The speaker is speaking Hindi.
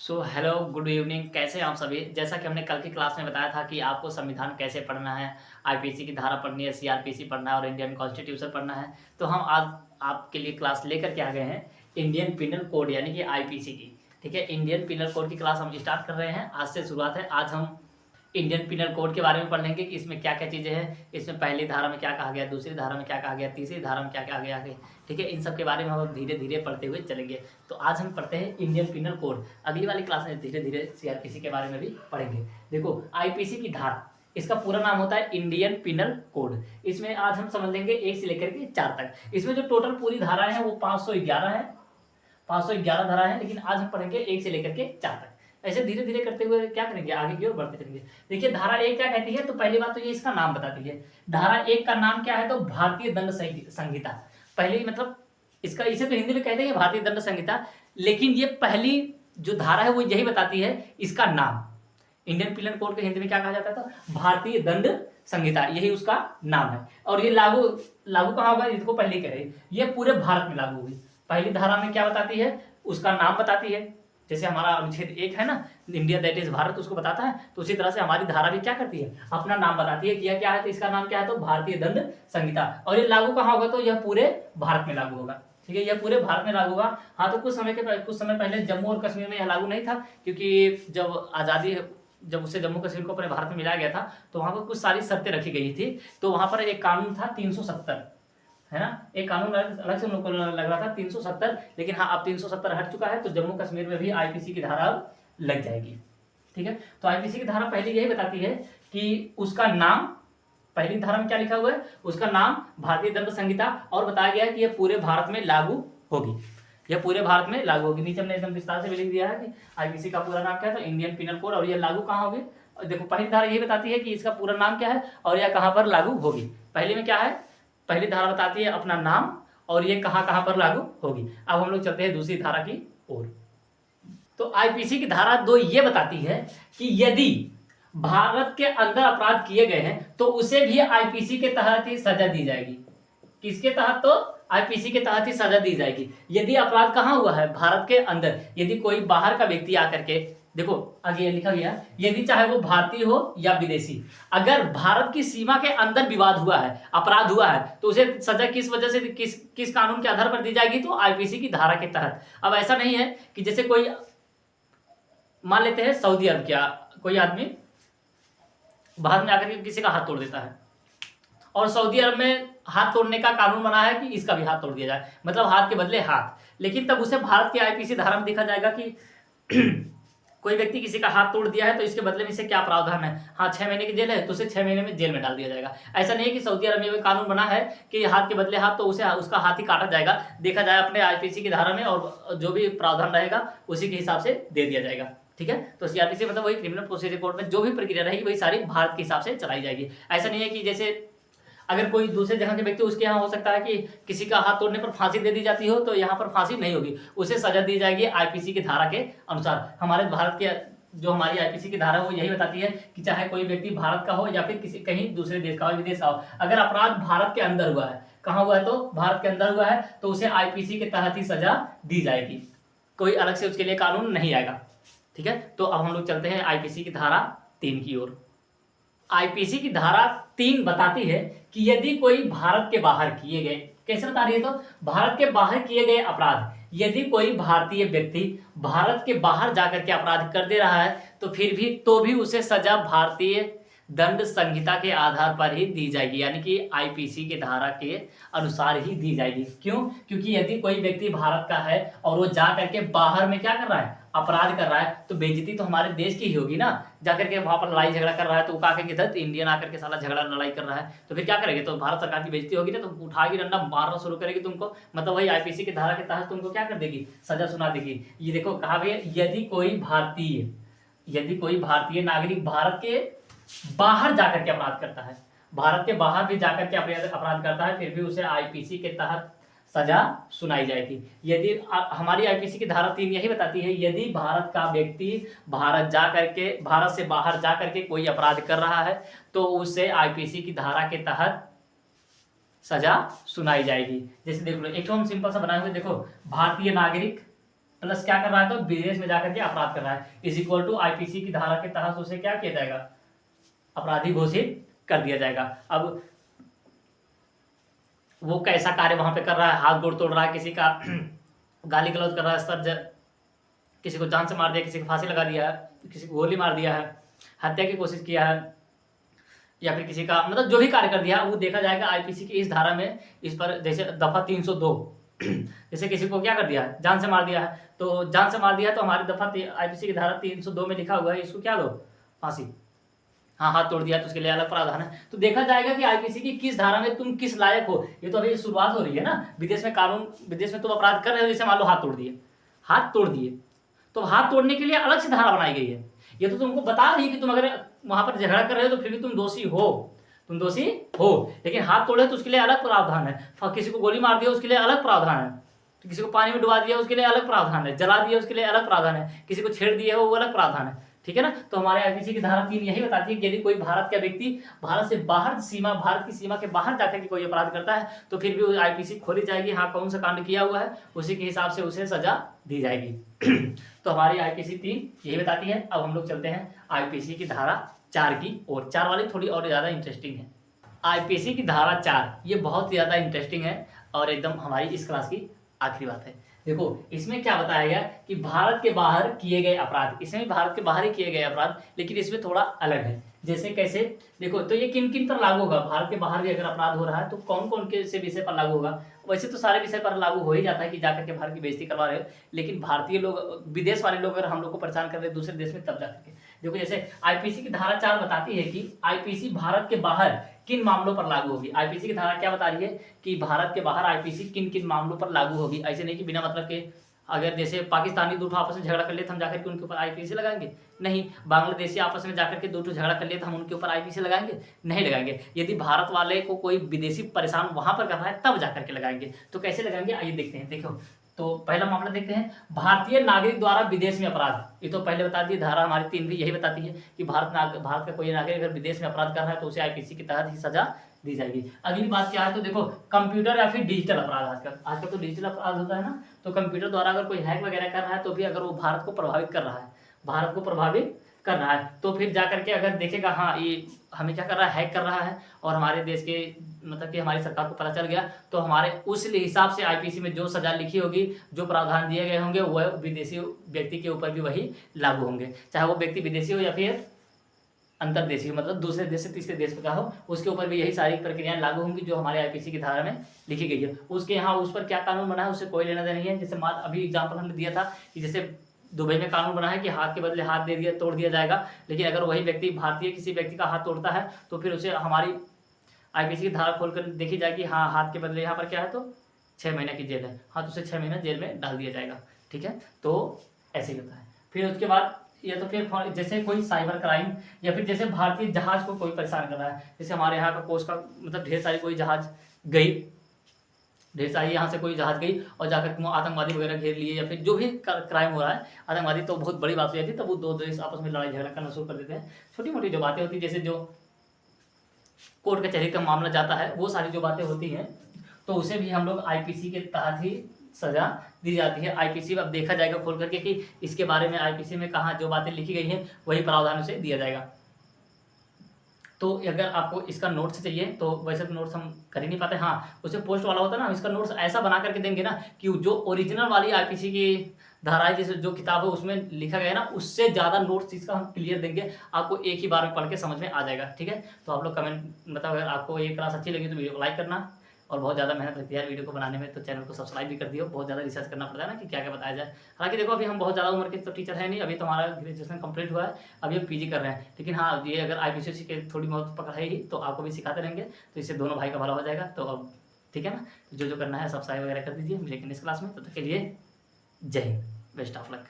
सो हेलो गुड इवनिंग, कैसे हैं आप सभी। जैसा कि हमने कल की क्लास में बताया था कि आपको संविधान कैसे पढ़ना है, आईपीसी की धारा पढ़नी है, सीआरपीसी पढ़ना है और इंडियन कॉन्स्टिट्यूशन पढ़ना है। तो हम आज आपके लिए क्लास लेकर के आ गए हैं इंडियन पिनल कोड यानी कि आईपीसी की। ठीक है, इंडियन पिनल कोड की क्लास हम स्टार्ट कर रहे हैं, आज से शुरुआत है। आज हम इंडियन पिनल कोड के बारे में पढ़ लेंगे कि इसमें क्या क्या चीज़ें हैं, इसमें पहली धारा में क्या कहा गया, दूसरी धारा में क्या कहा गया, तीसरी धारा में क्या कहा गया है। ठीक है, इन सब के बारे में हम धीरे धीरे पढ़ते हुए चलेंगे। तो आज हम पढ़ते हैं इंडियन पिनल कोड। अगली वाली क्लास में धीरे धीरे सीआरपीसी के बारे में भी पढ़ेंगे। देखो, आईपीसी की धारा, इसका पूरा नाम होता है इंडियन पिनल कोड। इसमें आज हम समझ लेंगे 1 से लेकर के 4 तक। इसमें जो टोटल पूरी धाराएं हैं वो 511 है, 511 धारा है, लेकिन आज हम पढ़ेंगे 1 से लेकर के 4 तक। ऐसे धीरे धीरे करते हुए क्या करेंगे, आगे की ओर बढ़ते चलेंगे। देखिए, धारा 1 क्या कहती है, तो पहली बात तो ये इसका नाम बताती है। धारा 1 का नाम क्या है, तो भारतीय दंड संहिता। पहली मतलब इसका, इसे तो हिंदी में कहते हैं भारतीय दंड संहिता, लेकिन ये पहली जो धारा है वो यही बताती है इसका नाम। इंडियन पिनल कोड को हिंदी में क्या कहा जाता था, भारतीय दंड संहिता, यही उसका नाम है। और ये लागू लागू कहाँ होगा, इसको पहले कह रहे, ये पूरे भारत में लागू होगी। पहली धारा में क्या बताती है, उसका नाम बताती है। जैसे हमारा अनुच्छेद 1 है ना, इंडिया दैट इज भारत, उसको बताता है, तो उसी तरह से हमारी धारा भी क्या करती है, अपना नाम बताती है कि यह क्या है, तो इसका नाम क्या है, तो भारतीय दंड संहिता। और ये लागू कहाँ होगा, तो यह पूरे भारत में लागू होगा। ठीक है, यह पूरे भारत में लागू होगा। हाँ, तो कुछ समय पहले जम्मू और कश्मीर में यह लागू नहीं था, क्योंकि जब आज़ादी, जब उसे जम्मू कश्मीर को अपने भारत में मिलाया गया था, तो वहाँ पर कुछ सारी शर्तें रखी गई थी। तो वहाँ पर एक कानून था 370, है ना, एक कानून अलग से लोगों को लग रहा था 370, लेकिन हाँ अब 370 हट चुका है, तो जम्मू कश्मीर में भी आईपीसी की धारा लग जाएगी। ठीक है, तो आईपीसी की धारा पहले यही बताती है कि उसका नाम, पहली धारा में क्या लिखा हुआ है, उसका नाम भारतीय दंड संहिता, और बताया गया है कि यह पूरे भारत में लागू होगी, यह पूरे भारत में लागू होगी। नीचे हमने एकदम विस्तार से भी लिख दिया है कि आईपीसी का पूरा नाम क्या है, तो इंडियन पिनल कोड, और यह लागू कहाँ होगी। देखो, पहली धारा यही बताती है कि इसका पूरा नाम क्या है और यह कहाँ पर लागू होगी। पहले में क्या है, पहली धारा बताती है अपना नाम और ये कहाँ कहाँ पर लागू होगी। अब हम लोग चलते हैं दूसरी धारा की ओर। तो आईपीसी की धारा 2 ये बताती है कि यदि भारत के अंदर अपराध किए गए हैं तो उसे भी आईपीसी के तहत ही सजा दी जाएगी। किसके तहत, तो आईपीसी के तहत ही सजा दी जाएगी। यदि अपराध कहाँ हुआ है, भारत के अंदर, यदि कोई बाहर का व्यक्ति आकर के, देखो आगे ये लिखा गया, यदि चाहे वो भारतीय हो या विदेशी, अगर भारत की सीमा के अंदर विवाद हुआ है, अपराध हुआ है, तो उसे सजा किस वजह से, किस कानून के आधार पर दी जाएगी, तो आईपीसी की धारा के तहत। अब ऐसा नहीं है कि जैसे कोई, मान लेते हैं सऊदी अरब क्या, कोई आदमी बाहर में आकर के किसी का हाथ तोड़ देता है, और सऊदी अरब में हाथ तोड़ने का कानून बना है कि इसका भी हाथ तोड़ दिया जाए, मतलब हाथ के बदले हाथ। लेकिन तब उसे भारत के आईपीसी धारा में देखा जाएगा कि कोई व्यक्ति किसी का हाथ तोड़ दिया है तो इसके बदले में इसे क्या प्रावधान है, हाँ 6 महीने की जेल है, तो उसे 6 महीने में जेल में डाल दिया जाएगा। ऐसा नहीं है कि सऊदी अरब में कानून बना है कि हाथ के बदले हाथ, तो उसे उसका हाथ ही काटा जाएगा, देखा जाए अपने आईपीसी की धारा में, और जो भी प्रावधान रहेगा उसी के हिसाब से दे दिया जाएगा। ठीक है, तो सीआरपीसी मतलब वही क्रिमिनल प्रोसीजर कोड में जो भी प्रक्रिया रहेगी वही सारी भारत के हिसाब से चलाई जाएगी। ऐसा नहीं है कि जैसे अगर कोई दूसरे जगह के व्यक्ति, उसके यहाँ हो सकता है कि किसी का हाथ तोड़ने पर फांसी दे दी जाती हो, तो यहाँ पर फांसी नहीं होगी, उसे सजा दी जाएगी आईपीसी की धारा के अनुसार। हमारे भारत के जो हमारी आईपीसी की धारा वो यही बताती है कि चाहे कोई व्यक्ति भारत का हो या फिर किसी कहीं दूसरे देश का हो, विदेश का हो, अगर अपराध भारत के अंदर हुआ है, कहाँ हुआ है, तो भारत के अंदर हुआ है, तो उसे आईपीसी के तहत ही सजा दी जाएगी, कोई अलग से उसके लिए कानून नहीं आएगा। ठीक है, तो अब हम लोग चलते हैं आईपीसी की धारा 3 की ओर। आईपीसी की धारा 3 बताती है कि यदि कोई भारत के बाहर किए गए, कैसे बता रही है, तो भारत के बाहर किए गए अपराध, यदि कोई भारतीय व्यक्ति भारत के बाहर जाकर के अपराध कर दे रहा है तो फिर भी, तो भी उसे सजा भारतीय दंड संहिता के आधार पर ही दी जाएगी, यानी कि आईपीसी के धारा के अनुसार ही दी जाएगी। क्यों, क्योंकि यदि कोई व्यक्ति भारत का है और वो जा करके बाहर में क्या कर रहा है, अपराध कर रहा है, तो बेइज्जती तो हमारे देश की ही होगी ना। जाकर के वहां पर लड़ाई झगड़ा कर रहा है, तो वो कहा कहेंगे धत इंडियन आकर के साला झगड़ा लड़ाई कर रहा है, तो फिर क्या करेंगे, तो भारत सरकार की बेइज्जती होगी ना, तो उठाएगी डंडा मारना शुरू करेगी तुमको, मतलब वही आईपीसी की धारा के तहत तुमको क्या कर देगी, सजा सुना देगी। ये देखो कहा गया, यदि कोई भारतीय नागरिक भारत के बाहर जाकर के अपराध करता है, भारत के बाहर भी जाकर के अपराध करता है, फिर भी उसे आईपीसी के तहत सजा सुनाई जाएगी। यदि हमारी आईपीसी की धारा 3 यही बताती है, यदि भारत का व्यक्ति भारत से बाहर जाकर के कोई अपराध कर रहा है तो उसे आईपीसी की धारा के तहत सजा सुनाई जाएगी। जैसे देख लो, एक तो हम सिंपल सा बनाए हुए, देखो भारतीय नागरिक प्लस क्या कर रहा है, तो विदेश में जाकर के अपराध कर रहा है, इज इक्वल टू आईपीसी की धारा के तहत उसे क्या किया जाएगा, अपराधी घोषित कर दिया जाएगा। अब वो कैसा कार्य वहां पे कर रहा है, हाथ गोड़ तोड़ रहा है, किसी का गाली गलौज कर रहा है, किसी को जान से मार दिया, किसी को फांसी लगा दिया है, किसी को गोली मार दिया है, हत्या की कोशिश किया है, या फिर किसी का मतलब जो भी कार्य कर दिया वो देखा जाएगा आईपीसी की इस धारा में। इस पर जैसे दफा 302 जैसे किसी को क्या कर दिया है, जान से मार दिया है, तो जान से मार दिया है तो हमारी दफा आईपीसी की धारा 302 में लिखा हुआ है, इसको क्या दो, फांसी। हाँ, हाथ तोड़ दिया तो उसके लिए अलग प्रावधान है। तो देखा जाएगा कि आईपीसी की किस धारा में तुम किस लायक हो। ये तो अभी शुरुआत हो रही है ना, विदेश में तुम अपराध कर रहे हो, जैसे मान लो हाथ तोड़ दिए तो हाथ तोड़ने के लिए अलग से धारा बनाई गई है। ये तो तुमको बता रही है कि तुम अगर वहां पर झगड़ा कर रहे हो तो फिर भी तुम दोषी हो, लेकिन हाथ तोड़े तो उसके लिए अलग प्रावधान है, किसी को गोली मार दिया उसके लिए अलग प्रावधान है, तो किसी को पानी में डुबा दिया उसके लिए अलग प्रावधान है, जला दिया उसके लिए अलग प्रावधान है, किसी को छेड़ दिया वो अलग प्रावधान है, ठीक है ना। तो हमारे आईपीसी की धारा 3 यही बताती है कि यदि कोई भारत का व्यक्ति भारत की सीमा के बाहर जाकर के कोई अपराध करता है तो फिर भी आईपीसी खोली जाएगी, हाँ कौन सा कांड किया हुआ है उसी के हिसाब से उसे सजा दी जाएगी। तो हमारी आईपीसी 3 यही बताती है। अब हम लोग चलते हैं आईपीसी की धारा 4 की और 4 वाली थोड़ी और ज्यादा इंटरेस्टिंग है। आईपीसी की धारा 4 ये बहुत ज्यादा इंटरेस्टिंग है और एकदम हमारी इस क्लास की आखिरी बात है। देखो इसमें क्या बताया गया कि भारत के बाहर किए गए अपराध, इसमें भी भारत के बाहर ही किए गए अपराध, लेकिन इसमें थोड़ा अलग है। जैसे कैसे, देखो तो ये किन किन पर लागू होगा, भारत के बाहर भी अगर अपराध हो रहा है तो कौन कौन के से विषय पर लागू होगा। वैसे तो सारे विषय पर लागू हो ही जाता है कि जाकर के भारत की बेइज्जती करवा रहे हो, लेकिन भारतीय लोग, विदेश वाले लोग अगर हम लोग को परेशान कर रहे हैं दूसरे देश में तब जाकर के देखो। जैसे आईपीसी की धारा 4 बताती है कि आईपीसी भारत के बाहर किन मामलों पर लागू होगी। आईपीसी की धारा क्या बता रही है कि भारत के बाहर आईपीसी किन किन मामलों पर लागू होगी। ऐसे नहीं कि बिना मतलब के अगर जैसे पाकिस्तानी दो आपस में झगड़ा कर लिए तो हम जाकर के उनके ऊपर आईपीसी लगाएंगे, नहीं। बांग्लादेशी आपस में जाकर के दो झगड़ा कर लिए तो हम उनके ऊपर आईपीसी लगाएंगे, नहीं लगाएंगे। यदि भारत वाले को कोई विदेशी परेशान वहां पर कर रहा है तब जाकर के लगाएंगे। तो कैसे लगाएंगे आइए देखते हैं। देखो तो पहला मामला देखते हैं, भारतीय नागरिक द्वारा विदेश में अपराध। ये तो पहले बता दी, धारा हमारी 3 भी यही बताती है कि भारत का कोई नागरिक अगर विदेश में अपराध कर रहा है तो उसे आईपीसी के तहत ही सजा दी जाएगी। अगली बात क्या है, तो देखो कंप्यूटर या फिर डिजिटल अपराध। आजकल तो डिजिटल अपराध होता है ना, तो कंप्यूटर द्वारा अगर कोई हैक वगैरह कर रहा है तो भी अगर वो भारत को प्रभावित कर रहा है तो फिर जाकर के अगर देखेगा हाँ ये हमें क्या कर रहा है, हैक कर रहा है, और हमारे देश के मतलब कि हमारी सरकार को पता चल गया तो हमारे उस हिसाब से आईपीसी में जो सजा लिखी होगी, जो प्रावधान दिए गए होंगे वह विदेशी व्यक्ति के ऊपर भी वही लागू होंगे, चाहे वो व्यक्ति विदेशी हो या फिर अंतर्देशीय, मतलब दूसरे देश से तीसरे देश का हो, उसके ऊपर भी यही सारी प्रक्रियाएं लागू होंगी जो हमारे आईपीसी की धारा में लिखी गई है। उसके यहाँ उस पर क्या कानून बना है उससे कोई लेना देना नहीं है। जैसे अभी एग्जाम्पल हमने दिया था कि जैसे दुबई में कानून बना है कि हाथ के बदले हाथ तोड़ दिया जाएगा, लेकिन अगर वही व्यक्ति भारतीय किसी व्यक्ति का हाथ तोड़ता है तो फिर उसे हमारी आईपीसी की धारा खोलकर देखी जाएगी, हाँ हाथ के बदले यहाँ पर क्या है तो 6 महीने की जेल है, हाँ तो उसे 6 महीना जेल में डाल दिया जाएगा, ठीक है। तो ऐसे ही होता है। फिर उसके बाद या तो फिर जैसे कोई साइबर क्राइम या फिर जैसे भारतीय जहाज को कोई परेशान कर रहा है, जैसे हमारे यहाँ का कोस्ट का मतलब ढेर सारी कोई जहाज गई, ढेर सारी यहाँ से कोई जहाज गई और जाकर आतंकवादी वगैरह घेर लिए या फिर जो भी क्राइम हो रहा है आतंकवादी, तो बहुत बड़ी बात हो जाती है, तब वो दो देश आपस में लड़ाई झगड़ा करना शुरू कर देते हैं। छोटी मोटी जो बातें होती है जैसे जो कोर्ट कचहरी का मामला जाता है वो सारी जो बातें होती हैं तो उसे भी हम लोग आईपीसी के तहत ही सजा दी जाती है। आईपीसी अब देखा जाएगा खोल करके कि इसके बारे में आईपीसी में कहाँ जो बातें लिखी गई हैं वही प्रावधान उसे दिया जाएगा। तो अगर आपको इसका नोट्स चाहिए तो वैसे तो नोट्स हम कर ही नहीं पाते, हाँ उसे पोस्ट वाला होता है ना, हम इसका नोट्स ऐसा बना करके देंगे ना कि जो ओरिजिनल वाली आईपीसी की धाराएं जैसे जो किताब है उसमें लिखा गया है ना उससे ज़्यादा नोट्स इसका हम क्लियर देंगे, आपको एक ही बार में पढ़ के समझ में आ जाएगा, ठीक है। तो आप लोग कमेंट बताओ अगर आपको ये क्लास अच्छी लगी तो वीडियो को लाइक करना, और बहुत ज़्यादा मेहनत लगती है वीडियो को बनाने में तो चैनल को सब्सक्राइब भी कर दियो, बहुत ज़्यादा रिसर्च करना पड़ता है ना कि क्या क्या बताया जाए। हालांकि देखो अभी हम बहुत ज़्यादा उम्र के तो टीचर है नहीं, अभी तो हमारा ग्रेजुएशन कंप्लीट हुआ है, अभी हम पीजी कर रहे हैं, लेकिन हाँ ये अगर आईपीसी के थोड़ी बहुत पकड़ है ही तो आपको भी सिखाते रहेंगे, तो इससे दोनों भाई का भला हो जाएगा। तो अब ठीक है ना, जो करना है सब्सक्राइब वगैरह कर दीजिए, मिलेंगे नेक्स्ट क्लास में, तब तक के लिए जय हिंद, बेस्ट ऑफ लक।